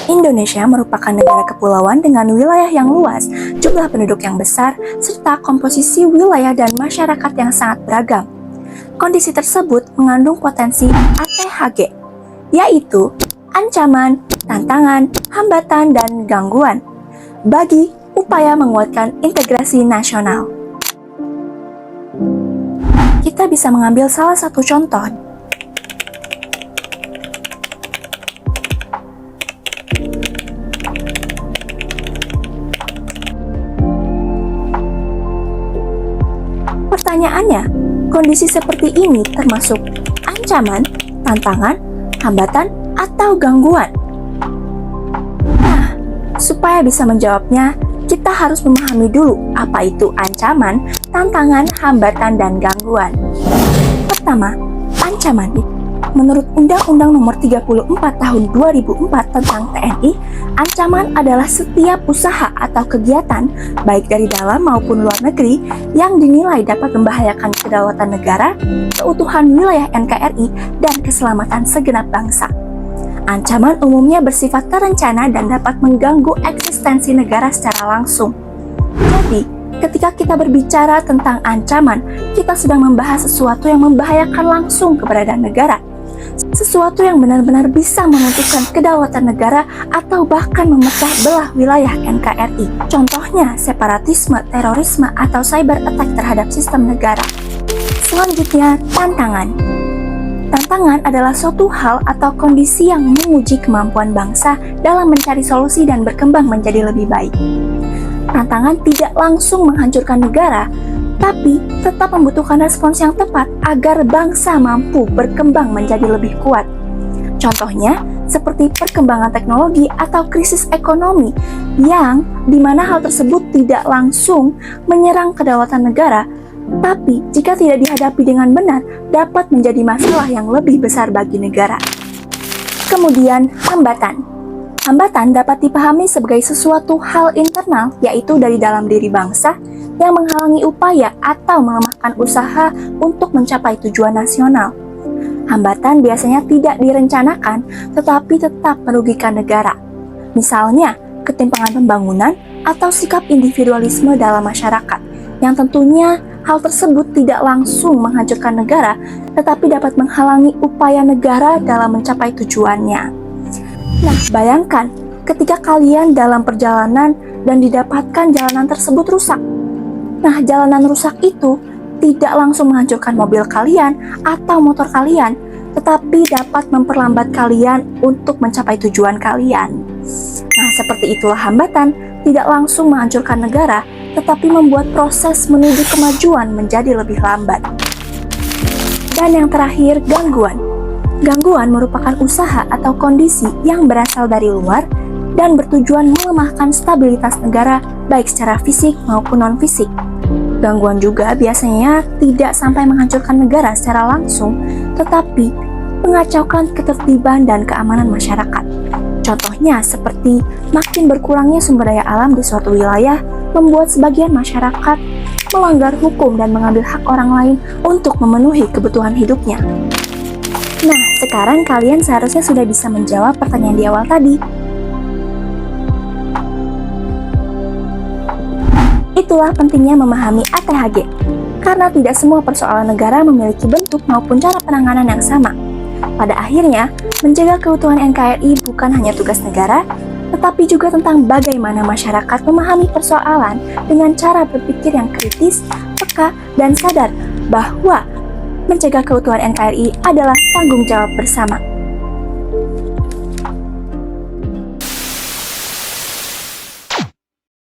Indonesia merupakan negara kepulauan dengan wilayah yang luas, jumlah penduduk yang besar, serta komposisi wilayah dan masyarakat yang sangat beragam. Kondisi tersebut mengandung potensi ATHG, yaitu ancaman, tantangan, hambatan, dan gangguan bagi upaya menguatkan integrasi nasional. Kita bisa mengambil salah satu contoh. Pertanyaannya, kondisi seperti ini termasuk ancaman, tantangan, hambatan, atau gangguan? Nah, supaya bisa menjawabnya, kita harus memahami dulu apa itu ancaman, tantangan, hambatan, dan gangguan. Pertama, ancaman. Menurut Undang-Undang Nomor 34 Tahun 2004 tentang TNI, ancaman adalah setiap usaha atau kegiatan, baik dari dalam maupun luar negeri, yang dinilai dapat membahayakan kedaulatan negara, keutuhan wilayah NKRI, dan keselamatan segenap bangsa. Ancaman umumnya bersifat terencana dan dapat mengganggu eksistensi negara secara langsung. Jadi, ketika kita berbicara tentang ancaman, kita sedang membahas sesuatu yang membahayakan langsung keberadaan negara. Sesuatu yang benar-benar bisa menentukan kedaulatan negara atau bahkan memecah belah wilayah NKRI. Contohnya, separatisme, terorisme, atau cyber attack terhadap sistem negara. Selanjutnya, tantangan. Tantangan adalah suatu hal atau kondisi yang menguji kemampuan bangsa dalam mencari solusi dan berkembang menjadi lebih baik. Tantangan tidak langsung menghancurkan negara, tapi tetap membutuhkan respons yang tepat agar bangsa mampu berkembang menjadi lebih kuat. Contohnya, seperti perkembangan teknologi atau krisis ekonomi yang dimana hal tersebut tidak langsung menyerang kedaulatan negara, tapi jika tidak dihadapi dengan benar, dapat menjadi masalah yang lebih besar bagi negara. Kemudian, hambatan. Hambatan dapat dipahami sebagai sesuatu hal internal, yaitu dari dalam diri bangsa, yang menghalangi upaya atau melemahkan usaha untuk mencapai tujuan nasional. Hambatan biasanya tidak direncanakan, tetapi tetap merugikan negara. Misalnya, ketimpangan pembangunan atau sikap individualisme dalam masyarakat, yang tentunya hal tersebut tidak langsung menghancurkan negara, tetapi dapat menghalangi upaya negara dalam mencapai tujuannya. Nah, bayangkan ketika kalian dalam perjalanan dan didapatkan jalanan tersebut rusak. Nah, jalanan rusak itu tidak langsung menghancurkan mobil kalian atau motor kalian, tetapi dapat memperlambat kalian untuk mencapai tujuan kalian. Nah, seperti itulah hambatan, tidak langsung menghancurkan negara, tetapi membuat proses menuju kemajuan menjadi lebih lambat. Dan yang terakhir, gangguan. Gangguan merupakan usaha atau kondisi yang berasal dari luar dan bertujuan melemahkan stabilitas negara baik secara fisik maupun non-fisik. Gangguan juga biasanya tidak sampai menghancurkan negara secara langsung, tetapi mengacaukan ketertiban dan keamanan masyarakat. Contohnya seperti makin berkurangnya sumber daya alam di suatu wilayah membuat sebagian masyarakat melanggar hukum dan mengambil hak orang lain untuk memenuhi kebutuhan hidupnya. Nah, sekarang kalian seharusnya sudah bisa menjawab pertanyaan di awal tadi. Itulah pentingnya memahami ATHG, karena tidak semua persoalan negara memiliki bentuk maupun cara penanganan yang sama. Pada akhirnya, menjaga keutuhan NKRI bukan hanya tugas negara, tetapi juga tentang bagaimana masyarakat memahami persoalan dengan cara berpikir yang kritis, peka, dan sadar bahwa menjaga keutuhan NKRI adalah tanggung jawab bersama.